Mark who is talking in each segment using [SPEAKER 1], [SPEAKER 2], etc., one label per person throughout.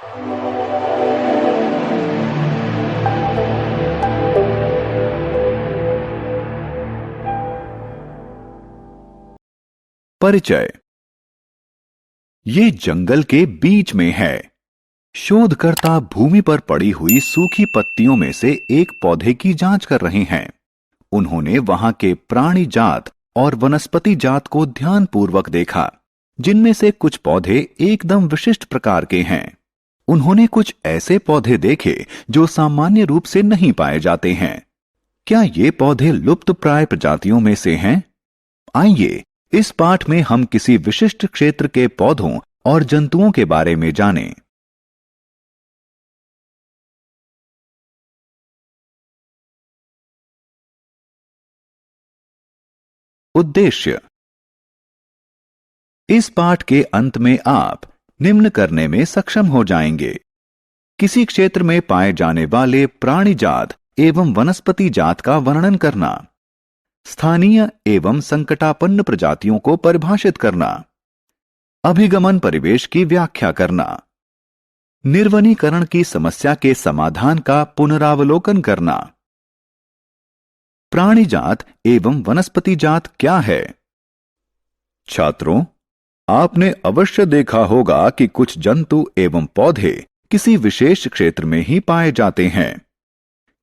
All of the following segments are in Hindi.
[SPEAKER 1] परिचय। ये जंगल के बीच में है। शोधकर्ता भूमि पर पड़ी हुई सूखी पत्तियों में से एक पौधे की जांच कर रहे हैं। उन्होंने वहां के प्राणी जात और वनस्पति जात को ध्यानपूर्वक देखा, जिनमें से कुछ पौधे एकदम विशिष्ट प्रकार के हैं। उन्होंने कुछ ऐसे पौधे देखे जो सामान्य रूप से नहीं पाए जाते हैं। क्या ये पौधे लुप्तप्राय प्रजातियों में से हैं? आइए इस पाठ में हम किसी विशिष्ट क्षेत्र के पौधों और जंतुओं के बारे में जानें। उद्देश्य। इस पाठ के अंत में आप निम्न करने में सक्षम हो जाएंगे। किसी क्षेत्र में पाए जाने वाले प्राणी जात एवं वनस्पति जात का वर्णन करना, स्थानीय एवं संकटापन्न प्रजातियों को परिभाषित करना, अभिगमन परिवेश की व्याख्या करना, निर्वनीकरण की समस्या के समाधान का पुनरावलोकन करना। प्राणी जात एवं वनस्पति जात क्या है? छात्रों, आपने अवश्य देखा होगा कि कुछ जंतु एवं पौधे किसी विशेष क्षेत्र में ही पाए जाते हैं।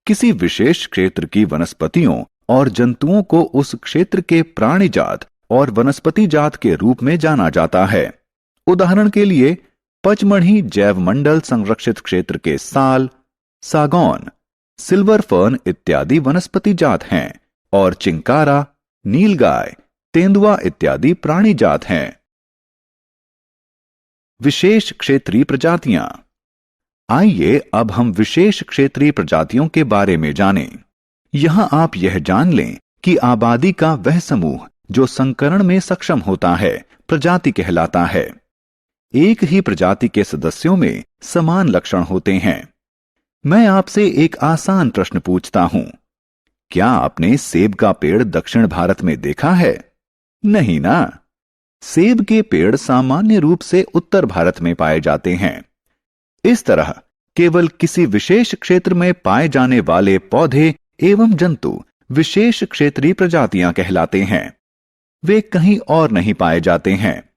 [SPEAKER 1] किसी विशेष क्षेत्र की वनस्पतियों और जंतुओं को उस क्षेत्र के प्राणी जात और वनस्पति जात के रूप में जाना जाता है। उदाहरण के लिए, पचमढ़ी जैव मंडल संरक्षित क्षेत्र के साल, सागौन, सिल्वर फर्न इत्यादि वनस्पति जात हैं और चिंकारा, नीलगाय, तेंदुआ इत्यादि प्राणी जात हैं। विशेष क्षेत्रीय प्रजातियां। आइए अब हम विशेष क्षेत्रीय प्रजातियों के बारे में जानें। यहां आप यह जान लें कि आबादी का वह समूह जो संकरण में सक्षम होता है प्रजाति कहलाता है। एक ही प्रजाति के सदस्यों में समान लक्षण होते हैं। मैं आपसे एक आसान प्रश्न पूछता हूं। क्या आपने सेब का पेड़ दक्षिण भारत में देखा है? नहीं ना। सेब के पेड़ सामान्य रूप से उत्तर भारत में पाए जाते हैं। इस तरह केवल किसी विशेष क्षेत्र में पाए जाने वाले पौधे एवं जंतु विशेष क्षेत्रीय प्रजातियां कहलाते हैं। वे कहीं और नहीं पाए जाते हैं।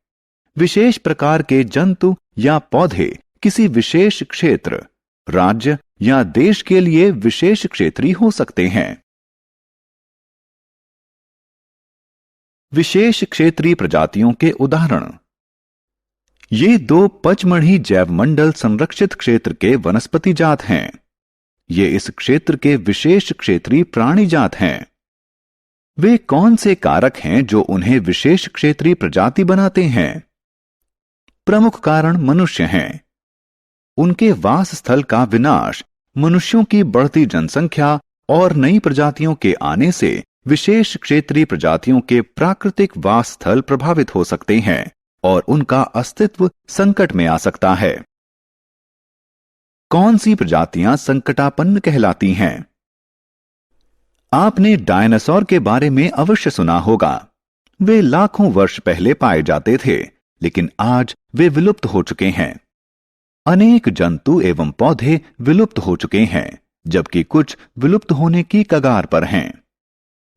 [SPEAKER 1] विशेष प्रकार के जंतु या पौधे किसी विशेष क्षेत्र, राज्य या देश के लिए विशेष क्षेत्रीय हो सकते हैं। विशेष क्षेत्रीय प्रजातियों के उदाहरण। ये दो पचमढ़ी जैव मंडल संरक्षित क्षेत्र के वनस्पति जात हैं। ये इस क्षेत्र के विशेष क्षेत्रीय प्राणी जात हैं। वे कौन से कारक हैं जो उन्हें विशेष क्षेत्रीय प्रजाति बनाते हैं? प्रमुख कारण मनुष्य हैं। उनके वास स्थल का विनाश, मनुष्यों की बढ़ती जनसंख्या और नई प्रजातियों के आने से विशेष क्षेत्रीय प्रजातियों के प्राकृतिक वास स्थल प्रभावित हो सकते हैं और उनका अस्तित्व संकट में आ सकता है। कौन सी प्रजातियां संकटापन्न कहलाती हैं? आपने डायनासोर के बारे में अवश्य सुना होगा। वे लाखों वर्ष पहले पाए जाते थे, लेकिन आज वे विलुप्त हो चुके हैं। अनेक जंतु एवं पौधे विलुप्त हो चुके हैं, जबकि कुछ विलुप्त होने की कगार पर हैं।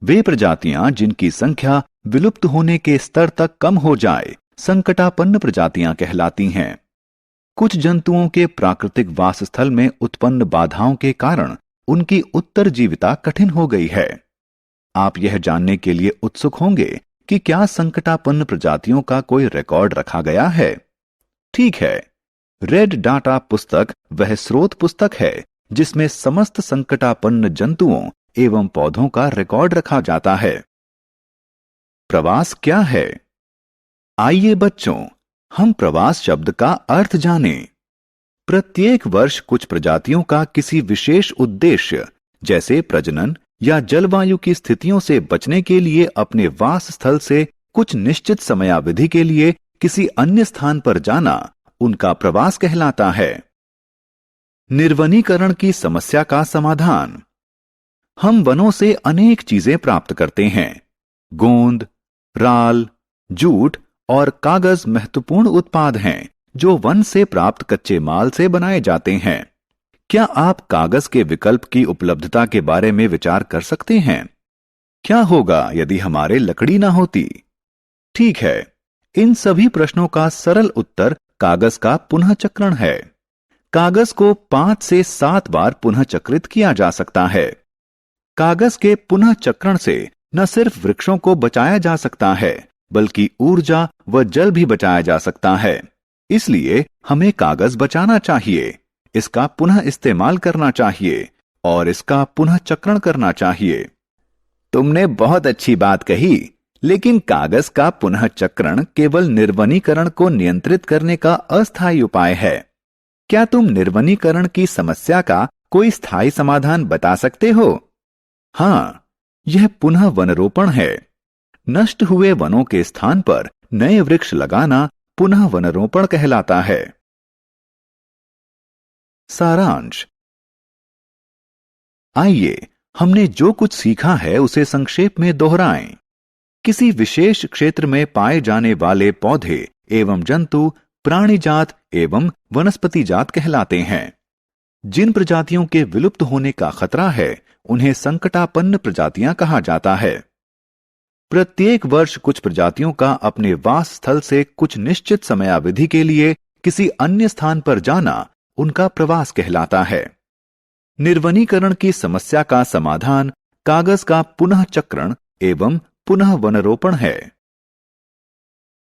[SPEAKER 1] वे प्रजातियां जिनकी संख्या विलुप्त होने के स्तर तक कम हो जाए संकटापन्न प्रजातियां कहलाती हैं। कुछ जंतुओं के प्राकृतिक वास स्थल में उत्पन्न बाधाओं के कारण उनकी उत्तरजीविता कठिन हो गई है। आप यह जानने के लिए उत्सुक होंगे कि क्या संकटापन्न प्रजातियों का कोई रिकॉर्ड रखा गया है? ठीक है, रेड डाटा पुस्तक वह स्रोत पुस्तक है जिसमें समस्त संकटापन्न जंतुओं एवं पौधों का रिकॉर्ड रखा जाता है। प्रवास क्या है? आइए बच्चों, हम प्रवास शब्द का अर्थ जानें। प्रत्येक वर्ष कुछ प्रजातियों का किसी विशेष उद्देश्य, जैसे प्रजनन या जलवायु की स्थितियों से बचने के लिए अपने वास स्थल से कुछ निश्चित समयावधि के लिए किसी अन्य स्थान पर जाना उनका प्रवास कहलाता है। निर्वनीकरण की समस्या का समाधान। हम वनों से अनेक चीजें प्राप्त करते हैं। गोंद, राल, जूट और कागज महत्वपूर्ण उत्पाद हैं जो वन से प्राप्त कच्चे माल से बनाए जाते हैं। क्या आप कागज के विकल्प की उपलब्धता के बारे में विचार कर सकते हैं? क्या होगा यदि हमारे लकड़ी ना होती? ठीक है, इन सभी प्रश्नों का सरल उत्तर कागज का पुनः चक्रण है। कागज को 5 से 7 बार पुनः चक्रित किया जा सकता है। कागज के पुनः चक्रण से न सिर्फ वृक्षों को बचाया जा सकता है, बल्कि ऊर्जा व जल भी बचाया जा सकता है। इसलिए हमें कागज बचाना चाहिए, इसका पुनः इस्तेमाल करना चाहिए और इसका पुनः चक्रण करना चाहिए। तुमने बहुत अच्छी बात कही, लेकिन कागज का पुनः चक्रण केवल निर्वनीकरण को नियंत्रित करने का अस्थायी उपाय है। क्या तुम निर्वनीकरण की समस्या का कोई स्थायी समाधान बता सकते हो? हाँ, यह पुनः वनरोपण है। नष्ट हुए वनों के स्थान पर नए वृक्ष लगाना पुनः वनरोपण कहलाता है। सारांश। आइए हमने जो कुछ सीखा है उसे संक्षेप में दोहराएं। किसी विशेष क्षेत्र में पाए जाने वाले पौधे एवं जंतु प्राणी जात एवं वनस्पति जात कहलाते हैं। जिन प्रजातियों के विलुप्त होने का खतरा है उन्हें संकटापन्न प्रजातियां कहा जाता है। प्रत्येक वर्ष कुछ प्रजातियों का अपने वास स्थल से कुछ निश्चित समयावधि के लिए किसी अन्य स्थान पर जाना उनका प्रवास कहलाता है। निर्वनीकरण की समस्या का समाधान कागज का पुनः चक्रण एवं पुनः वनरोपण है।